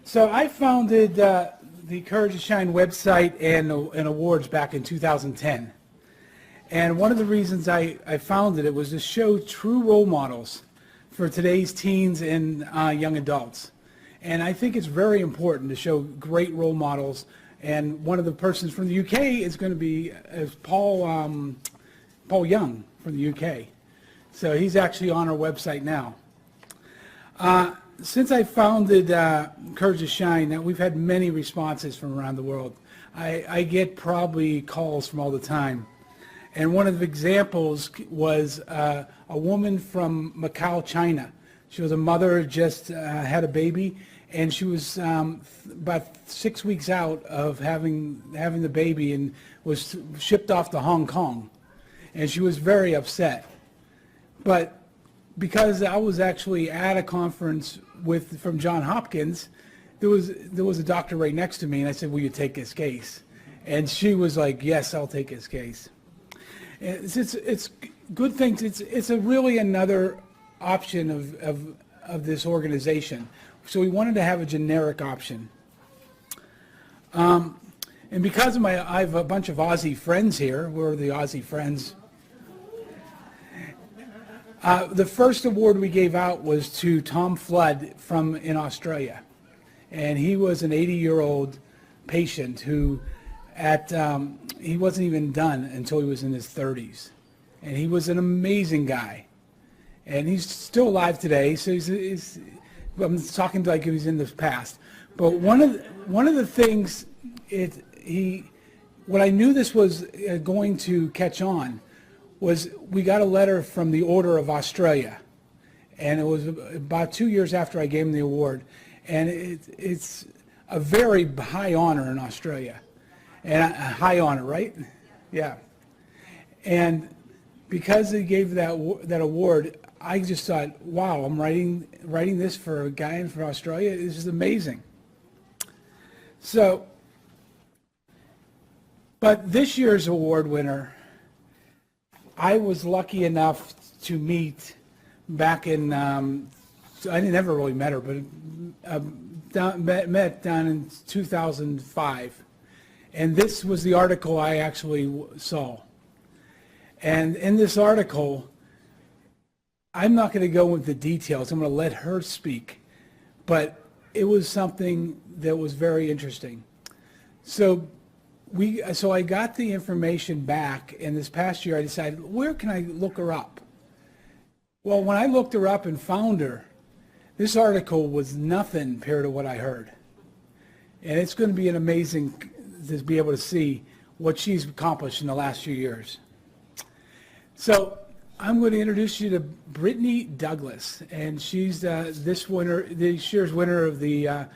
So I founded the Courage to Shine website and awards back in 2010. And one of the reasons I founded it was to show true role models for today's teens and young adults. And I think it's very important to show great role models. And one of the persons from the UK is going to be Paul Young from the UK. So he's actually on our website now. Since I founded Courage to Shine, now we've had many responses from around the world. I get probably calls from all the time. And one of the examples was a woman from Macau, China. She was a mother, just had a baby, and she was about 6 weeks out of having the baby and was shipped off to Hong Kong. And she was very upset. But because I was actually at a conference from Johns Hopkins, there was a doctor right next to me, and I said, "Will you take this case?" And she was like, "Yes, I'll take this case." And it's good things. It's really another option of this organization. So we wanted to have a generic option. And because of I have a bunch of Aussie friends here. We're the Aussie friends. The first award we gave out was to Tom Flood in Australia. And he was an 80-year-old patient who he wasn't even done until he was in his 30s. And he was an amazing guy. And he's still alive today, so I'm talking like he's in the past. But one of the things what I knew this was going to catch on was we got a letter from the Order of Australia, and it was about 2 years after I gave him the award, and it's a very high honor in Australia, and a high honor, right? Yeah. And because he gave that award, I just thought, wow, I'm writing this for a guy from Australia. This is amazing. So, but this year's award winner, I was lucky enough to meet back in, I never really met her, but met down in 2005. And this was the article I actually saw. And in this article, I'm not going to go into the details. I'm going to let her speak. But it was something that was very interesting. So I got the information back, and this past year I decided, where can I look her up? Well, when I looked her up and found her, this article was nothing compared to what I heard. And it's going to be an amazing to be able to see what she's accomplished in the last few years. So I'm going to introduce you to Brittany Douglas, and she's this year's winner of the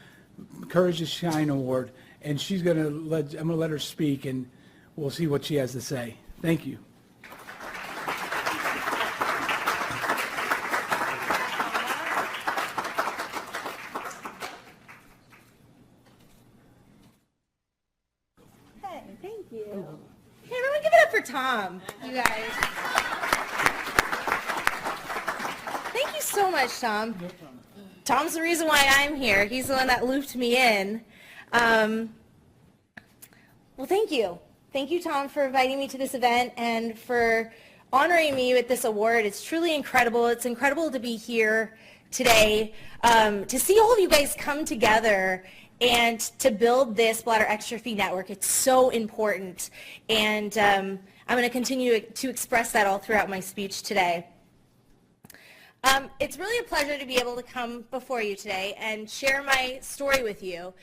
Courage to Shine Award. And I'm going to let her speak, and we'll see what she has to say. Thank you. Hey, thank you. Hey, everyone give it up for Tom, you guys. Thank you so much, Tom. No problem. Tom's the reason why I'm here. He's the one that looped me in. Well, thank you. Thank you, Tom, for inviting me to this event and for honoring me with this award. It's truly incredible. It's incredible to be here today, to see all of you guys come together and to build this bladder extrophy network. It's so important. And I'm going to continue to express that all throughout my speech today. It's really a pleasure to be able to come before you today and share my story with you.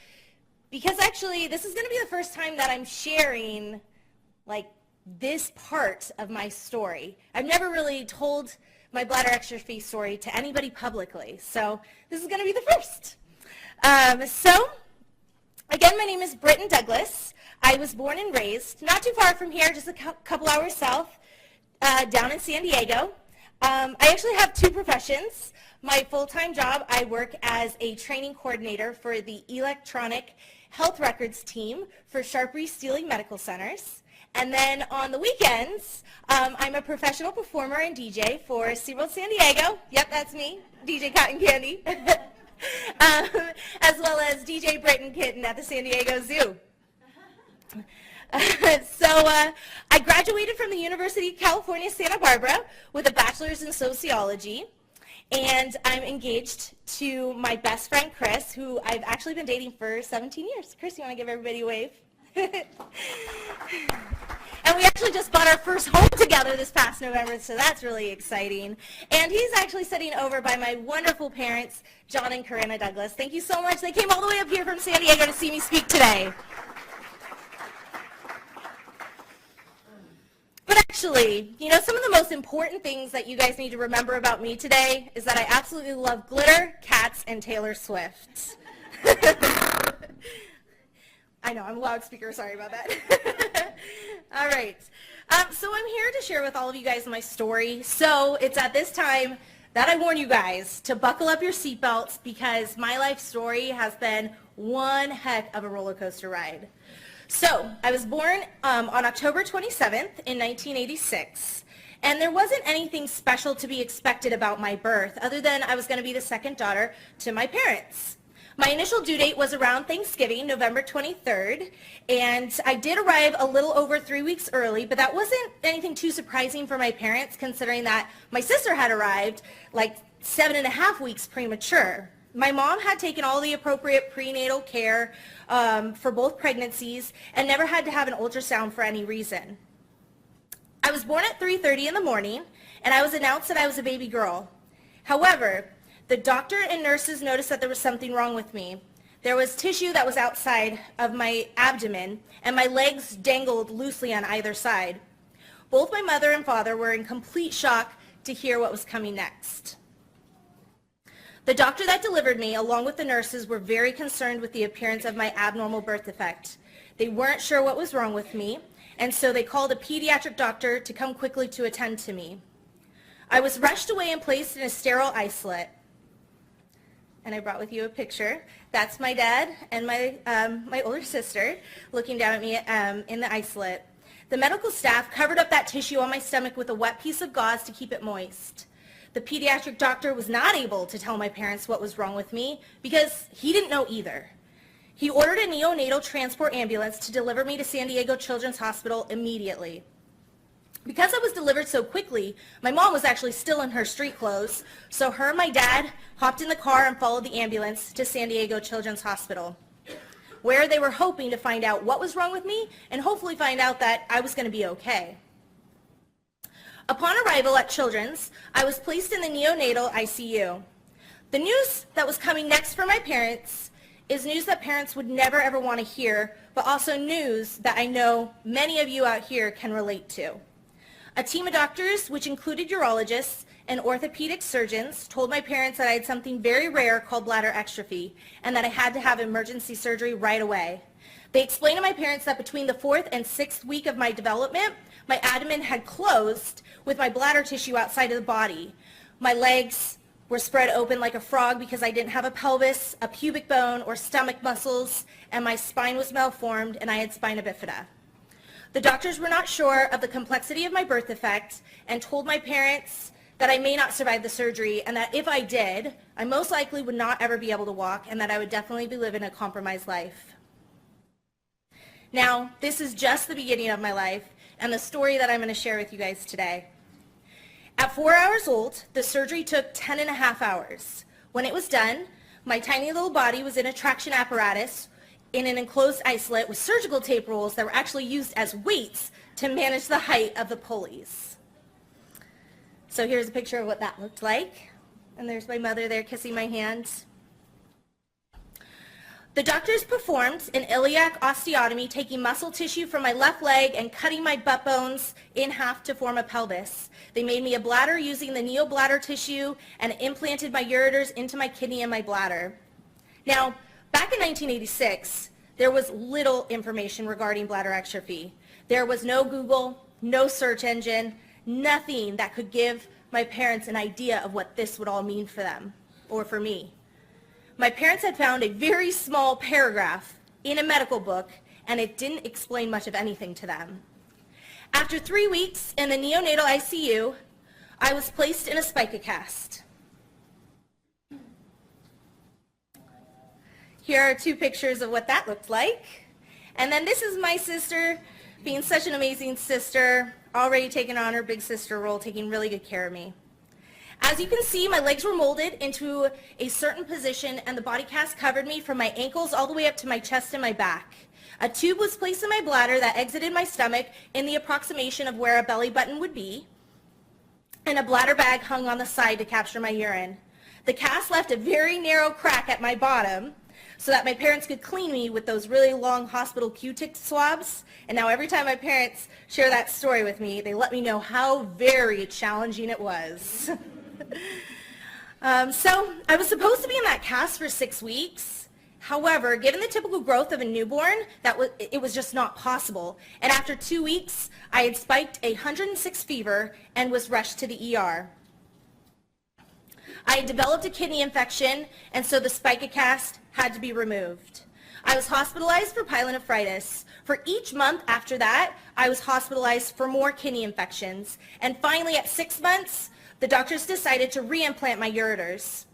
Because actually, this is going to be the first time that I'm sharing, like, this part of my story. I've never really told my bladder extrophy story to anybody publicly, so this is going to be the first. So, again, my name is Briten Douglas. I was born and raised not too far from here, just a couple hours south, down in San Diego. I actually have two professions. My full-time job, I work as a training coordinator for the electronic health records team for Sharp Stealing Medical Centers. And then on the weekends, I'm a professional performer and DJ for SeaWorld San Diego. Yep, that's me, DJ Cotton Candy. as well as DJ Briten kitten at the San Diego Zoo. I graduated from the University of California, Santa Barbara with a bachelor's in sociology, and I'm engaged to my best friend, Chris, who I've actually been dating for 17 years. Chris, you want to give everybody a wave? And we actually just bought our first home together this past November, so that's really exciting. And he's actually sitting over by my wonderful parents, John and Corinna Douglas. Thank you so much. They came all the way up here from San Diego to see me speak today. But actually, you know, some of the most important things that you guys need to remember about me today is that I absolutely love glitter, cats, and Taylor Swift. I know, I'm a loudspeaker, sorry about that. All right, so I'm here to share with all of you guys my story. So it's at this time that I warn you guys to buckle up your seatbelts because my life story has been one heck of a roller coaster ride. So I was born on October 27th in 1986, and there wasn't anything special to be expected about my birth other than I was going to be the second daughter to my parents. My initial due date was around Thanksgiving, November 23rd, and I did arrive a little over 3 weeks early, but that wasn't anything too surprising for my parents considering that my sister had arrived like 7.5 weeks premature. My mom had taken all the appropriate prenatal care for both pregnancies and never had to have an ultrasound for any reason. I was born at 3:30 in the morning, and I was announced that I was a baby girl. However, the doctor and nurses noticed that there was something wrong with me. There was tissue that was outside of my abdomen, and my legs dangled loosely on either side. Both my mother and father were in complete shock to hear what was coming next. The doctor that delivered me, along with the nurses, were very concerned with the appearance of my abnormal birth defect. They weren't sure what was wrong with me, and so they called a pediatric doctor to come quickly to attend to me. I was rushed away and placed in a sterile isolate. And I brought with you a picture. That's my dad and my older sister looking down at me in the isolate. The medical staff covered up that tissue on my stomach with a wet piece of gauze to keep it moist. The pediatric doctor was not able to tell my parents what was wrong with me because he didn't know either. He ordered a neonatal transport ambulance to deliver me to San Diego Children's Hospital immediately. Because I was delivered so quickly, my mom was actually still in her street clothes, so her and my dad hopped in the car and followed the ambulance to San Diego Children's Hospital, where they were hoping to find out what was wrong with me and hopefully find out that I was going to be okay. Upon arrival at Children's, I was placed in the neonatal ICU. The news that was coming next for my parents is news that parents would never ever want to hear, but also news that I know many of you out here can relate to. A team of doctors, which included urologists and orthopedic surgeons, told my parents that I had something very rare called bladder exstrophy and that I had to have emergency surgery right away. They explained to my parents that between the 4th and 6th week of my development, my abdomen had closed with my bladder tissue outside of the body. My legs were spread open like a frog because I didn't have a pelvis, a pubic bone, or stomach muscles, and my spine was malformed and I had spina bifida. The doctors were not sure of the complexity of my birth defect and told my parents that I may not survive the surgery and that if I did, I most likely would not ever be able to walk and that I would definitely be living a compromised life. Now, this is just the beginning of my life and the story that I'm going to share with you guys today. At 4 hours old, the surgery took 10.5 hours. When it was done, my tiny little body was in a traction apparatus in an enclosed isolate with surgical tape rolls that were actually used as weights to manage the height of the pulleys. So here's a picture of what that looked like. And there's my mother there kissing my hand. The doctors performed an iliac osteotomy, taking muscle tissue from my left leg and cutting my butt bones in half to form a pelvis. They made me a bladder using the neobladder tissue and implanted my ureters into my kidney and my bladder. Now, back in 1986, there was little information regarding bladder exstrophy. There was no Google, no search engine, nothing that could give my parents an idea of what this would all mean for them or for me. My parents had found a very small paragraph in a medical book, and it didn't explain much of anything to them. After 3 weeks in the neonatal ICU, I was placed in a spica cast. Here are two pictures of what that looked like. And then this is my sister, being such an amazing sister, already taking on her big sister role, taking really good care of me. As you can see, my legs were molded into a certain position and the body cast covered me from my ankles all the way up to my chest and my back. A tube was placed in my bladder that exited my stomach in the approximation of where a belly button would be, and a bladder bag hung on the side to capture my urine. The cast left a very narrow crack at my bottom so that my parents could clean me with those really long hospital Q-tip swabs. And now every time my parents share that story with me, they let me know how very challenging it was. So I was supposed to be in that cast for 6 weeks. However, given the typical growth of a newborn, it was just not possible. And after 2 weeks, I had spiked a 106 fever and was rushed to the ER. I had developed a kidney infection, and so the spica-cast had to be removed. I was hospitalized for pyelonephritis. For each month after that, I was hospitalized for more kidney infections. And finally, at 6 months, the doctors decided to reimplant my ureters.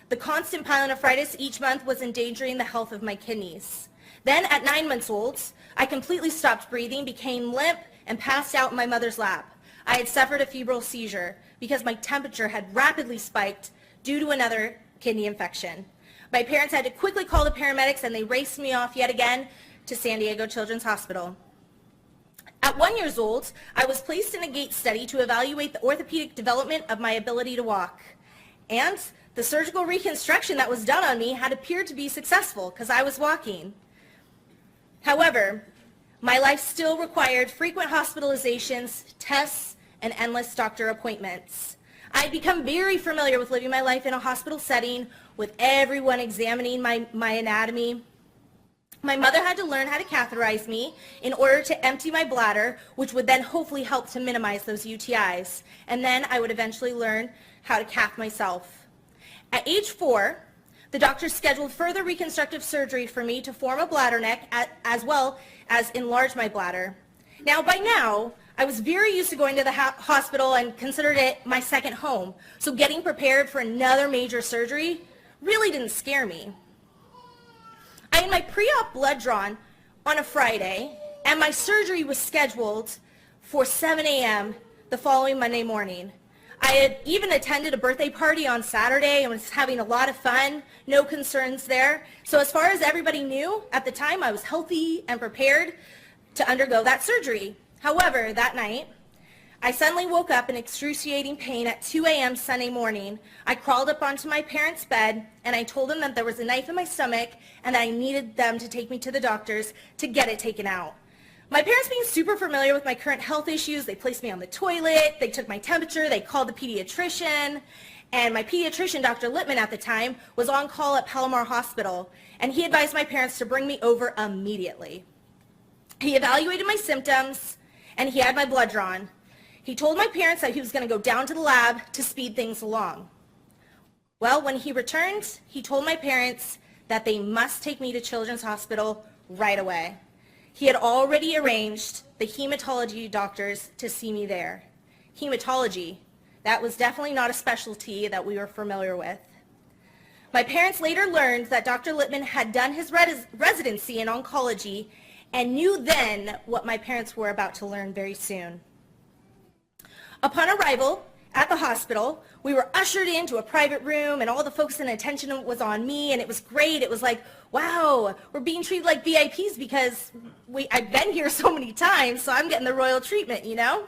The constant pyelonephritis each month was endangering the health of my kidneys. Then, at 9 months old, I completely stopped breathing, became limp, and passed out in my mother's lap. I had suffered a febrile seizure because my temperature had rapidly spiked due to another kidney infection. My parents had to quickly call the paramedics, and they raced me off yet again to San Diego Children's Hospital. At 1 year old, I was placed in a gait study to evaluate the orthopedic development of my ability to walk. And the surgical reconstruction that was done on me had appeared to be successful because I was walking. However, my life still required frequent hospitalizations, tests, and endless doctor appointments. I had become very familiar with living my life in a hospital setting with everyone examining my anatomy. My mother had to learn how to catheterize me in order to empty my bladder, which would then hopefully help to minimize those UTIs. And then I would eventually learn how to cath myself. At age 4, the doctor scheduled further reconstructive surgery for me to form a bladder neck as well as enlarge my bladder. Now, by now, I was very used to going to the hospital and considered it my second home. So getting prepared for another major surgery really didn't scare me. I had my pre-op blood drawn on a Friday, and my surgery was scheduled for 7 a.m. the following Monday morning. I had even attended a birthday party on Saturday and was having a lot of fun, no concerns there. So as far as everybody knew, at the time I was healthy and prepared to undergo that surgery. However, that night, I suddenly woke up in excruciating pain at 2 a.m. Sunday morning. I crawled up onto my parents' bed, and I told them that there was a knife in my stomach and that I needed them to take me to the doctors to get it taken out. My parents, being super familiar with my current health issues, they placed me on the toilet, they took my temperature, they called the pediatrician, and my pediatrician, Dr. Littman at the time, was on call at Palomar Hospital, and he advised my parents to bring me over immediately. He evaluated my symptoms, and he had my blood drawn. He told my parents that he was going to go down to the lab to speed things along. Well, when he returned, he told my parents that they must take me to Children's Hospital right away. He had already arranged the hematology doctors to see me there. Hematology, that was definitely not a specialty that we were familiar with. My parents later learned that Dr. Littman had done his residency in oncology and knew then what my parents were about to learn very soon. Upon arrival at the hospital, we were ushered into a private room, and all the focus and attention was on me, and it was great. It was like, wow, we're being treated like VIPs because I've been here so many times, so I'm getting the royal treatment, you know?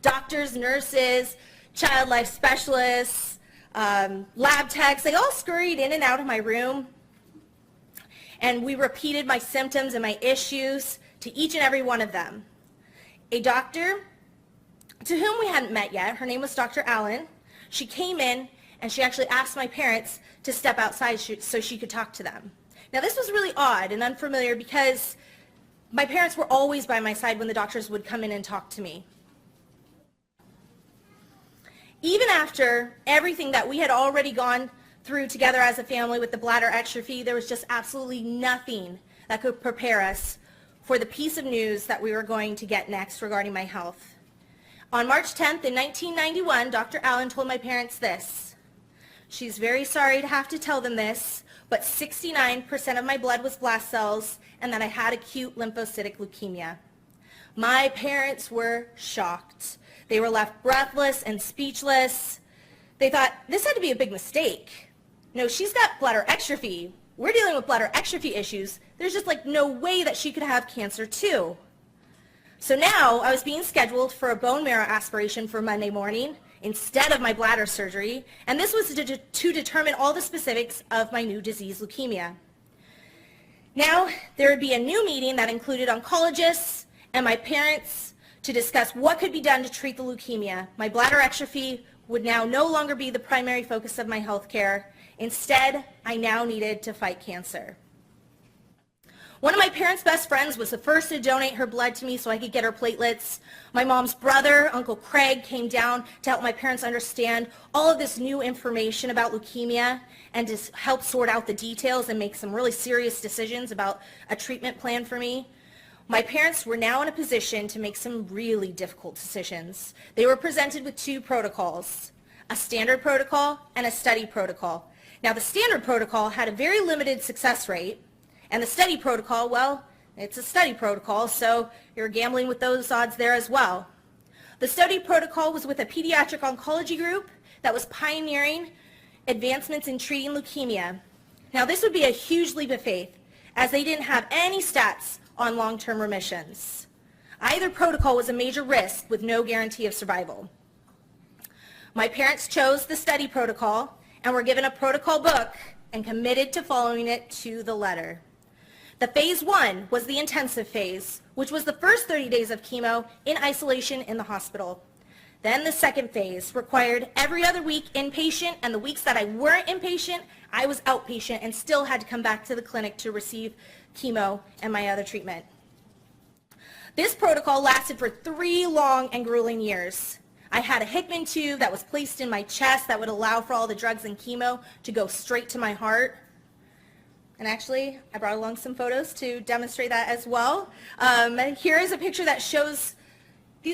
Doctors, nurses, child life specialists, lab techs, they all scurried in and out of my room, and we repeated my symptoms and my issues to each and every one of them. A doctor to whom we hadn't met yet, her name was Dr. Allen, she came in and she actually asked my parents to step outside so she could talk to them. Now this was really odd and unfamiliar because my parents were always by my side when the doctors would come in and talk to me. Even after everything that we had already gone through together as a family with the bladder atrophy, there was just absolutely nothing that could prepare us for the piece of news that we were going to get next regarding my health. On March 10th in 1991, Dr. Allen told my parents this. She's very sorry to have to tell them this, but 69% of my blood was blast cells and that I had acute lymphocytic leukemia. My parents were shocked. They were left breathless and speechless. They thought, this had to be a big mistake. No, she's got bladder extrophy. We're dealing with bladder extrophy issues. There's just like no way that she could have cancer too. So now I was being scheduled for a bone marrow aspiration for Monday morning instead of my bladder surgery, and this was to determine all the specifics of my new disease, leukemia. Now there would be a new meeting that included oncologists and my parents to discuss what could be done to treat the leukemia. My bladder extrophy would now no longer be the primary focus of my health care. Instead, I now needed to fight cancer. One of my parents' best friends was the first to donate her blood to me so I could get her platelets. My mom's brother, Uncle Craig, came down to help my parents understand all of this new information about leukemia and to help sort out the details and make some really serious decisions about a treatment plan for me. My parents were now in a position to make some really difficult decisions. They were presented with two protocols, a standard protocol and a study protocol. Now, the standard protocol had a very limited success rate, and the study protocol, well, it's a study protocol, so you're gambling with those odds there as well. The study protocol was with a pediatric oncology group that was pioneering advancements in treating leukemia. Now, this would be a huge leap of faith, as they didn't have any stats on long-term remissions. Either protocol was a major risk with no guarantee of survival. My parents chose the study protocol and were given a protocol book and committed to following it to the letter. The phase 1 was the intensive phase, which was the first 30 days of chemo in isolation in the hospital. Then the second phase required every other week inpatient, and the weeks that I weren't inpatient, I was outpatient and still had to come back to the clinic to receive chemo and my other treatment. This protocol lasted for 3 long and grueling years. I had a Hickman tube that was placed in my chest that would allow for all the drugs and chemo to go straight to my heart. And actually, I brought along some photos to demonstrate that as well. Here is a picture that shows,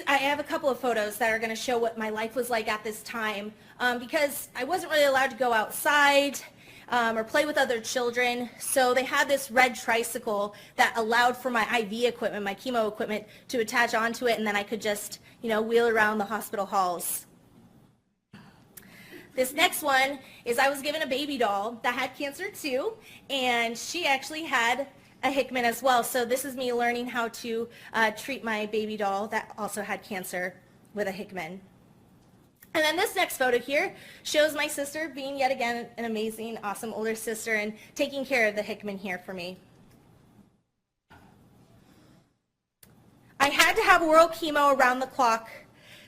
I have a couple of photos that are going to show what my life was like at this time, because I wasn't really allowed to go outside or play with other children. So they had this red tricycle that allowed for my IV equipment, my chemo equipment, to attach onto it, and then I could just, wheel around the hospital halls. This next one is I was given a baby doll that had cancer too, and she actually had a Hickman as well. So this is me learning how to treat my baby doll that also had cancer with a Hickman. And then this next photo here shows my sister being yet again an amazing, awesome older sister and taking care of the Hickman here for me. I had to have oral chemo around the clock,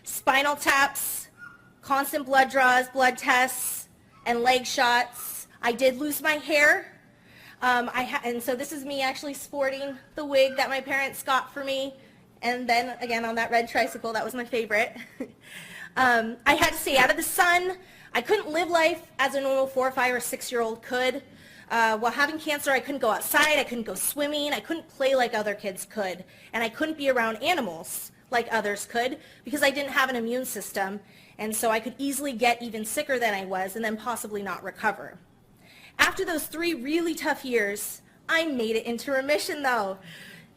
spinal taps, constant blood draws, blood tests, and leg shots. I did lose my hair, and so this is me actually sporting the wig that my parents got for me, and then again on that red tricycle, that was my favorite. I had to stay out of the sun. I couldn't live life as a normal 4, 5, or 6-year-old could. While having cancer, I couldn't go outside, I couldn't go swimming, I couldn't play like other kids could, and I couldn't be around animals like others could because I didn't have an immune system, and so I could easily get even sicker than I was and then possibly not recover. After those 3 really tough years, I made it into remission though.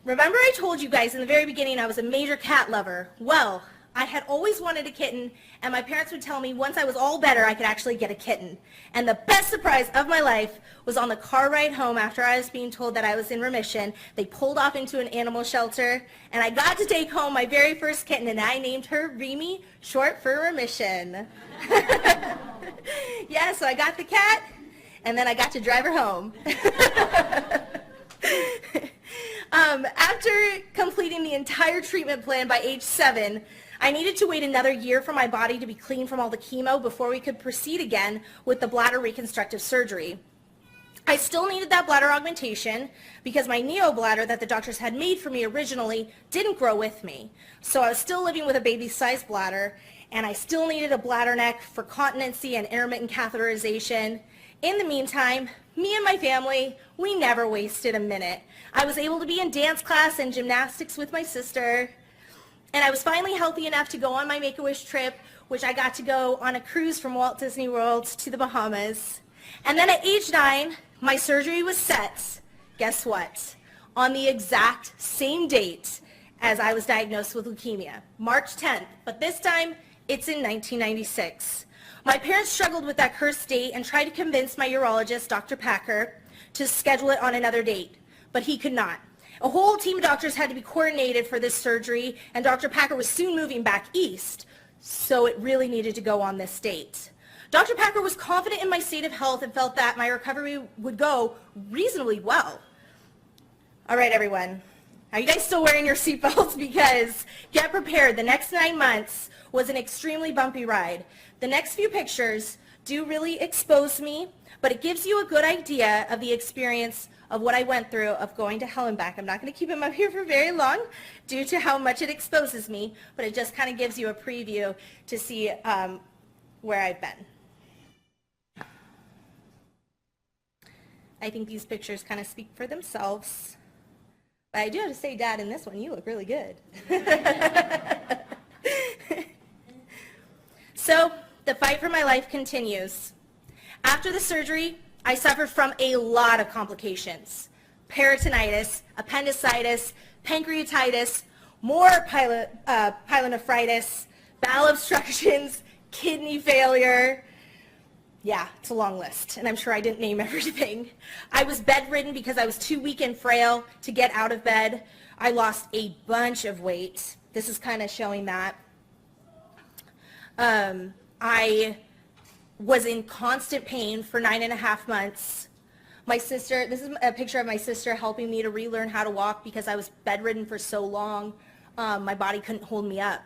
Remember I told you guys in the very beginning I was a major cat lover? Well, I had always wanted a kitten, and my parents would tell me once I was all better I could actually get a kitten. And the best surprise of my life was on the car ride home after I was being told that I was in remission. They pulled off into an animal shelter, and I got to take home my very first kitten, and I named her Remy, short for remission. Yeah, so I got the cat, and then I got to drive her home. After completing the entire treatment plan by age 7, I needed to wait another year for my body to be clean from all the chemo before we could proceed again with the bladder reconstructive surgery. I still needed that bladder augmentation because my neobladder that the doctors had made for me originally didn't grow with me. So I was still living with a baby-sized bladder, and I still needed a bladder neck for continency and intermittent catheterization. In the meantime, me and my family, we never wasted a minute. I was able to be in dance class and gymnastics with my sister, and I was finally healthy enough to go on my Make-A-Wish trip which I got to go on a cruise from Walt Disney World to the Bahamas. And then at age 9, my surgery was set, guess what, on the exact same date as I was diagnosed with leukemia, March 10th, but this time it's in 1996. My parents struggled with that cursed date and tried to convince my urologist, Dr. Packer, to schedule it on another date, but he could not. A whole team of doctors had to be coordinated for this surgery, and Dr. Packer was soon moving back east, so it really needed to go on this date. Dr. Packer was confident in my state of health and felt that my recovery would go reasonably well. All right, everyone. Are you guys still wearing your seatbelts? Because get prepared. The next 9 months was an extremely bumpy ride. The next few pictures do really expose me, but it gives you a good idea of the experience of what I went through of going to hell and back. I'm not going to keep them up here for very long due to how much it exposes me, but it just kind of gives you a preview to see where I've been. I think these pictures kind of speak for themselves. But I do have to say, Dad, in this one, you look really good. So the fight for my life continues. After the surgery, I suffered from a lot of complications. Peritonitis, appendicitis, pancreatitis, more pyelonephritis, bowel obstructions, kidney failure. Yeah, it's a long list, and I'm sure I didn't name everything. I was bedridden because I was too weak and frail to get out of bed. I lost a bunch of weight. This is kind of showing that. I was in constant pain for 9.5 months. My sister, this is a picture of my sister helping me to relearn how to walk because I was bedridden for so long. My body couldn't hold me up.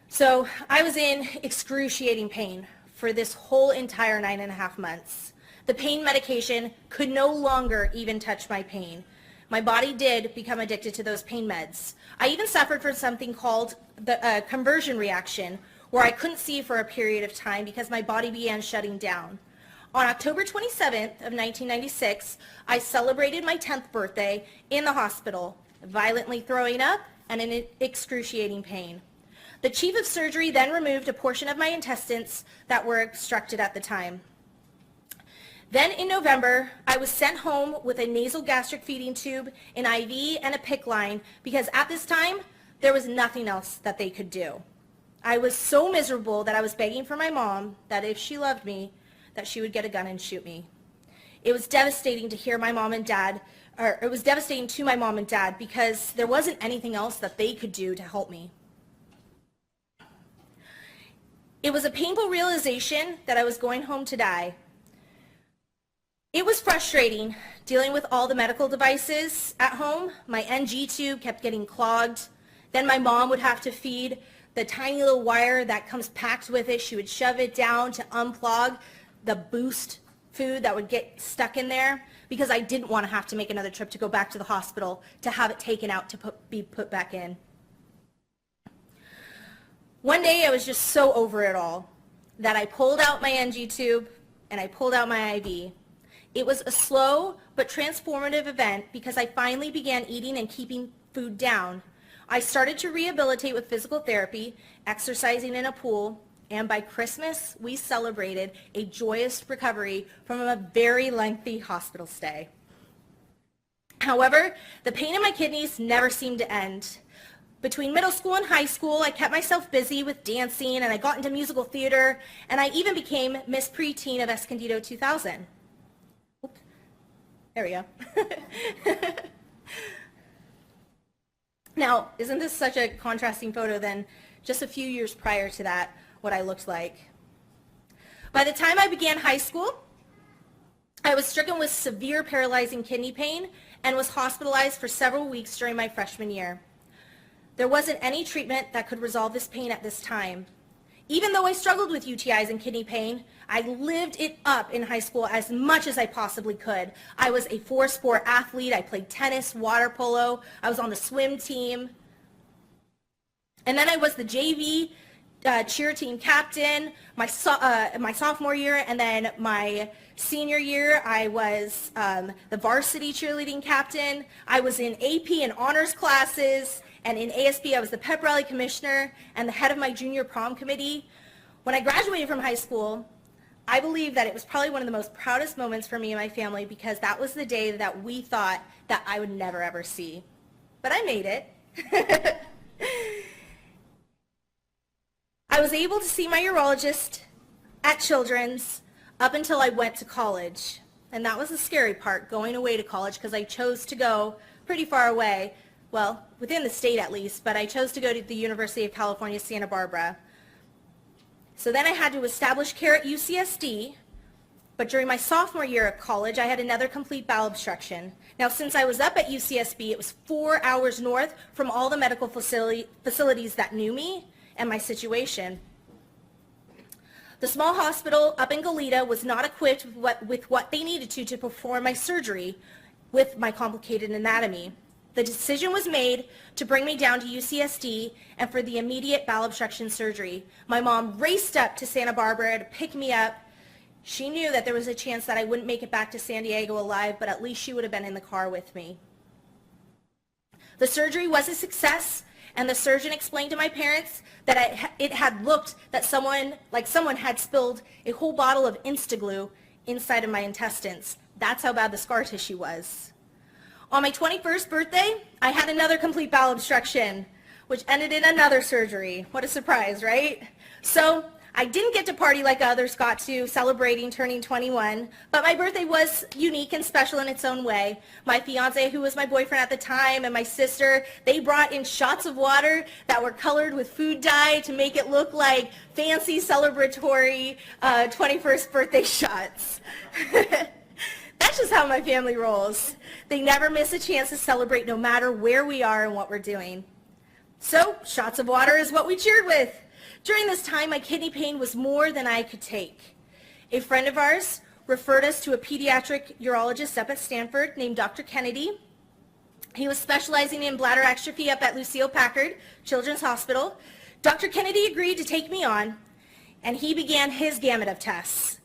So I was in excruciating pain for this whole entire 9.5 months. The pain medication could no longer even touch my pain. My body did become addicted to those pain meds. I even suffered from something called the conversion reaction, where I couldn't see for a period of time because my body began shutting down. On October 27th of 1996, I celebrated my 10th birthday in the hospital, violently throwing up and in excruciating pain. The chief of surgery then removed a portion of my intestines that were obstructed at the time. Then in November, I was sent home with a nasal gastric feeding tube, an IV, and a PICC line because at this time, there was nothing else that they could do. I was so miserable that I was begging for my mom that if she loved me, that she would get a gun and shoot me. It was devastating to hear my mom and dad, or it was devastating to my mom and dad because there wasn't anything else that they could do to help me. It was a painful realization that I was going home to die. It was frustrating dealing with all the medical devices at home. My NG tube kept getting clogged. Then my mom would have to feed the tiny little wire that comes packed with it. She would shove it down to unplug the boost food that would get stuck in there because I didn't want to have to make another trip to go back to the hospital to have it taken out to be put back in. One day I was just so over it all that I pulled out my NG tube and I pulled out my IV. It was a slow but transformative event because I finally began eating and keeping food down. I started to rehabilitate with physical therapy, exercising in a pool, and by Christmas, we celebrated a joyous recovery from a very lengthy hospital stay. However, the pain in my kidneys never seemed to end. Between middle school and high school, I kept myself busy with dancing, and I got into musical theater, and I even became Miss Preteen of Escondido 2000. Oops. There we go. Now, isn't this such a contrasting photo than just a few years prior to that, what I looked like? By the time I began high school, I was stricken with severe paralyzing kidney pain and was hospitalized for several weeks during my freshman year. There wasn't any treatment that could resolve this pain at this time. Even though I struggled with UTIs and kidney pain, I lived it up in high school as much as I possibly could. I was a 4-sport athlete. I played tennis, water polo. I was on the swim team. And then I was the JV cheer team captain my sophomore year, and then my senior year I was the varsity cheerleading captain. I was in AP and honors classes, and in ASB I was the pep rally commissioner and the head of my junior prom committee. When I graduated from high school, I believe that it was probably one of the most proudest moments for me and my family, because that was the day that we thought that I would never ever see. But I made it. I was able to see my urologist at Children's up until I went to college. And that was the scary part, going away to college, because I chose to go pretty far away. Well, within the state at least, but I chose to go to the University of California, Santa Barbara. So then I had to establish care at UCSD, but during my sophomore year of college, I had another complete bowel obstruction. Now, since I was up at UCSB, it was 4 hours north from all the medical facilities that knew me and my situation. The small hospital up in Goleta was not equipped with what they needed to perform my surgery with my complicated anatomy. The decision was made to bring me down to UCSD and for the immediate bowel obstruction surgery. My mom raced up to Santa Barbara to pick me up. She knew that there was a chance that I wouldn't make it back to San Diego alive, but at least she would have been in the car with me. The surgery was a success, and the surgeon explained to my parents that it had looked that someone had spilled a whole bottle of Instaglue inside of my intestines. That's how bad the scar tissue was. On my 21st birthday, I had another complete bowel obstruction, which ended in another surgery. What a surprise, right? So I didn't get to party like others got to, celebrating turning 21, but my birthday was unique and special in its own way. My fiance, who was my boyfriend at the time, and my sister, they brought in shots of water that were colored with food dye to make it look like fancy celebratory 21st birthday shots. That's just how my family rolls. They never miss a chance to celebrate, no matter where we are and what we're doing. So, shots of water is what we cheered with. During this time, my kidney pain was more than I could take. A friend of ours referred us to a pediatric urologist up at Stanford named Dr. Kennedy. He was specializing in bladder atrophy up at Lucile Packard Children's Hospital. Dr. Kennedy agreed to take me on, and he began his gamut of tests.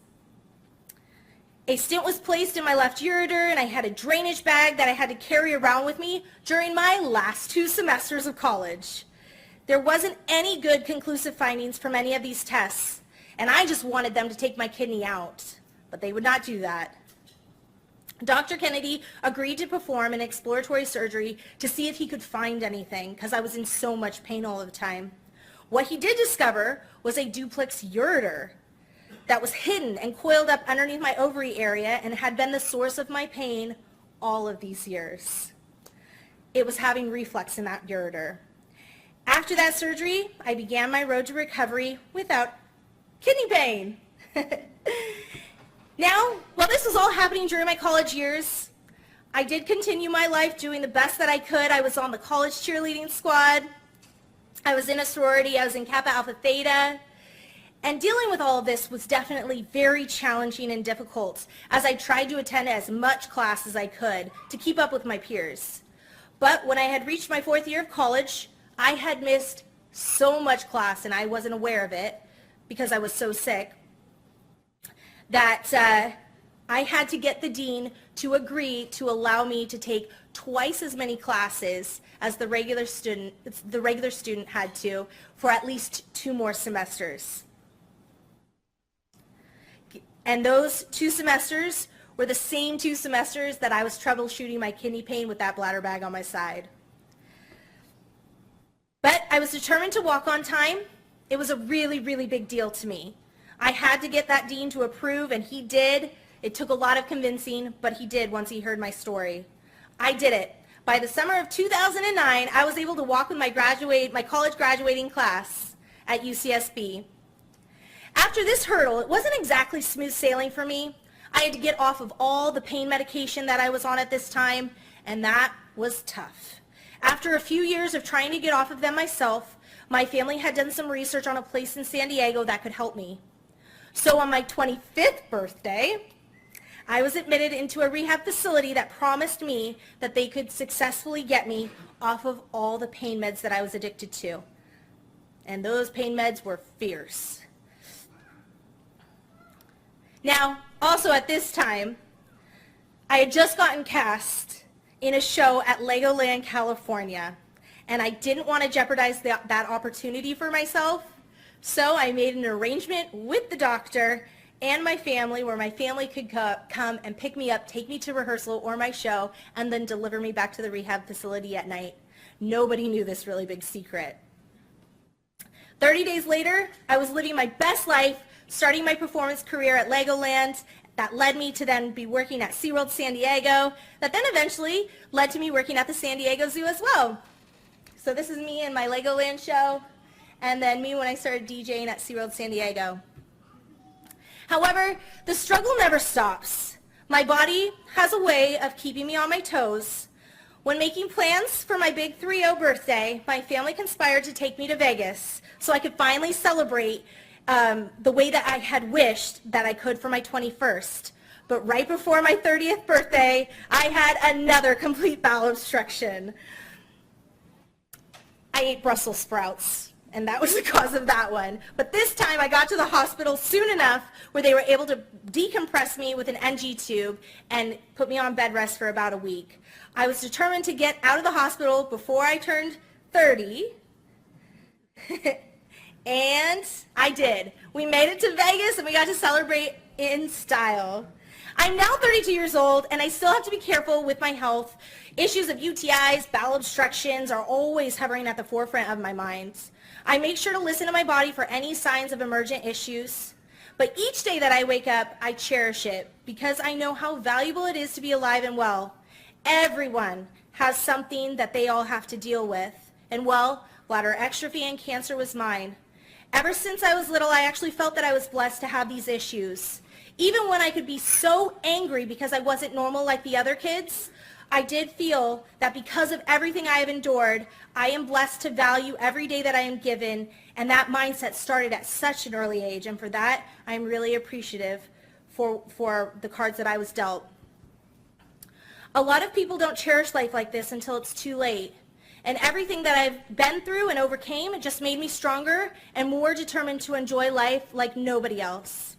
A stent was placed in my left ureter, and I had a drainage bag that I had to carry around with me during my last 2 semesters of college. There wasn't any good conclusive findings from any of these tests, and I just wanted them to take my kidney out, but they would not do that. Dr. Kennedy agreed to perform an exploratory surgery to see if he could find anything, because I was in so much pain all the time. What he did discover was a duplex ureter that was hidden and coiled up underneath my ovary area and had been the source of my pain all of these years. It was having reflux in that ureter. After that surgery, I began my road to recovery without kidney pain. Now, while this was all happening during my college years, I did continue my life doing the best that I could. I was on the college cheerleading squad. I was in a sorority. I was in Kappa Alpha Theta. And dealing with all of this was definitely very challenging and difficult, as I tried to attend as much class as I could to keep up with my peers. But when I had reached my 4th year of college, I had missed so much class, and I wasn't aware of it because I was so sick, that I had to get the dean to agree to allow me to take twice as many classes as the regular student had to for at least 2 more semesters. And those 2 semesters were the same 2 semesters that I was troubleshooting my kidney pain with that bladder bag on my side. But I was determined to walk on time. It was a really, really big deal to me. I had to get that dean to approve, and he did. It took a lot of convincing, but he did once he heard my story. I did it. By the summer of 2009, I was able to walk with my college graduating class at UCSB. After this hurdle, it wasn't exactly smooth sailing for me. I had to get off of all the pain medication that I was on at this time, and that was tough. After a few years of trying to get off of them myself, my family had done some research on a place in San Diego that could help me. So on my 25th birthday, I was admitted into a rehab facility that promised me that they could successfully get me off of all the pain meds that I was addicted to. and those pain meds were fierce. Now, also at this time, I had just gotten cast in a show at Legoland, California, and I didn't want to jeopardize that opportunity for myself, so I made an arrangement with the doctor and my family where my family could come and pick me up, take me to rehearsal or my show, and then deliver me back to the rehab facility at night. Nobody knew this really big secret. 30 days later, I was living my best life, starting my performance career at Legoland. That led me to then be working at SeaWorld San Diego. That then eventually led to me working at the San Diego Zoo as well. So this is me in my Legoland show, and then me when I started DJing at SeaWorld San Diego. However, the struggle never stops. My body has a way of keeping me on my toes. When making plans for my big 3-0 birthday, my family conspired to take me to Vegas so I could finally celebrate the way that I had wished that I could for my 21st. But right before my 30th birthday, I had another complete bowel obstruction. I ate Brussels sprouts, and that was the cause of that one. But this time I got to the hospital soon enough where they were able to decompress me with an NG tube and put me on bed rest for about a week. I was determined to get out of the hospital before I turned 30. And I did. We made it to Vegas and we got to celebrate in style. I'm now 32 years old and I still have to be careful with my health. Issues of UTIs, bowel obstructions are always hovering at the forefront of my mind. I make sure to listen to my body for any signs of emergent issues. But each day that I wake up, I cherish it because I know how valuable it is to be alive and well. Everyone has something that they all have to deal with. And well, bladder exstrophy and cancer was mine. Ever since I was little, I actually felt that I was blessed to have these issues. Even when I could be so angry because I wasn't normal like the other kids, I did feel that because of everything I have endured, I am blessed to value every day that I am given, and that mindset started at such an early age, and for that, I'm really appreciative for the cards that I was dealt. A lot of people don't cherish life like this until it's too late. And everything that I've been through and overcame, it just made me stronger and more determined to enjoy life like nobody else.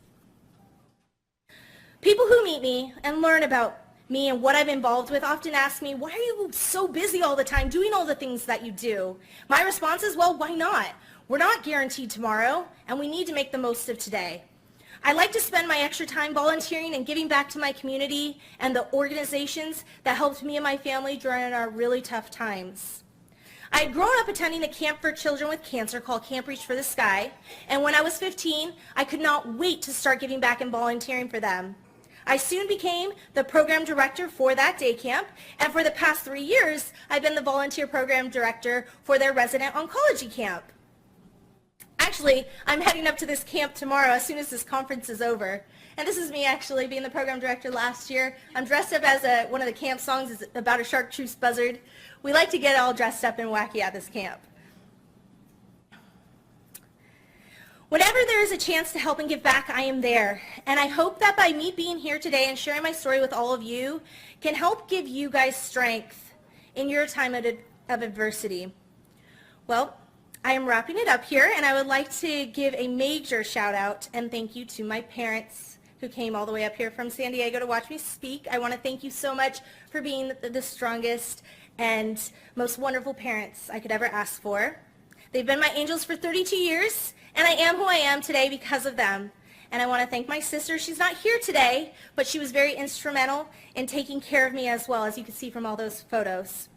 People who meet me and learn about me and what I'm involved with often ask me, why are you so busy all the time doing all the things that you do? My response is, well, why not? We're not guaranteed tomorrow, and we need to make the most of today. I like to spend my extra time volunteering and giving back to my community and the organizations that helped me and my family during our really tough times. I had grown up attending a camp for children with cancer called Camp Reach for the Sky, and when I was 15, I could not wait to start giving back and volunteering for them. I soon became the program director for that day camp, and for the past 3 years, I've been the volunteer program director for their resident oncology camp. Actually, I'm heading up to this camp tomorrow as soon as this conference is over. And this is me actually being the program director last year. I'm dressed up as one of the camp songs is about a chartreuse buzzard. We like to get all dressed up and wacky at this camp. Whenever there is a chance to help and give back, I am there. And I hope that by me being here today and sharing my story with all of you can help give you guys strength in your time of adversity. Well, I am wrapping it up here, and I would like to give a major shout out and thank you to my parents who came all the way up here from San Diego to watch me speak. I want to thank you so much for being the strongest and most wonderful parents I could ever ask for. They've been my angels for 32 years, and I am who I am today because of them. And I want to thank my sister. She's not here today, but she was very instrumental in taking care of me as well, as you can see from all those photos.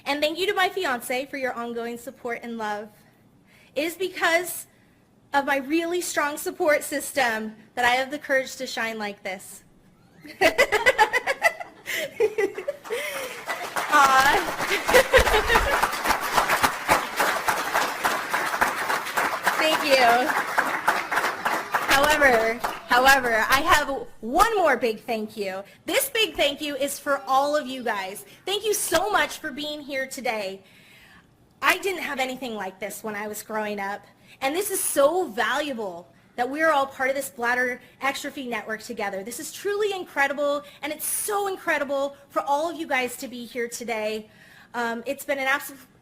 And thank you to my fiance for your ongoing support and love. It is because of my really strong support system that I have the courage to shine like this. Thank you. However, I have one more big thank you. This big thank you is for all of you guys. Thank you so much for being here today. I didn't have anything like this when I was growing up, and this is so valuable that we're all part of this bladder exstrophy network together. This is truly incredible, and it's so incredible for all of you guys to be here today. It's been an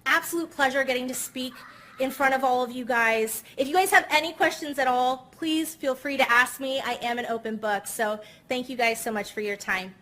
absolute pleasure getting to speak in front of all of you guys. If you guys have any questions at all, please feel free to ask me. I am an open book. So thank you guys so much for your time.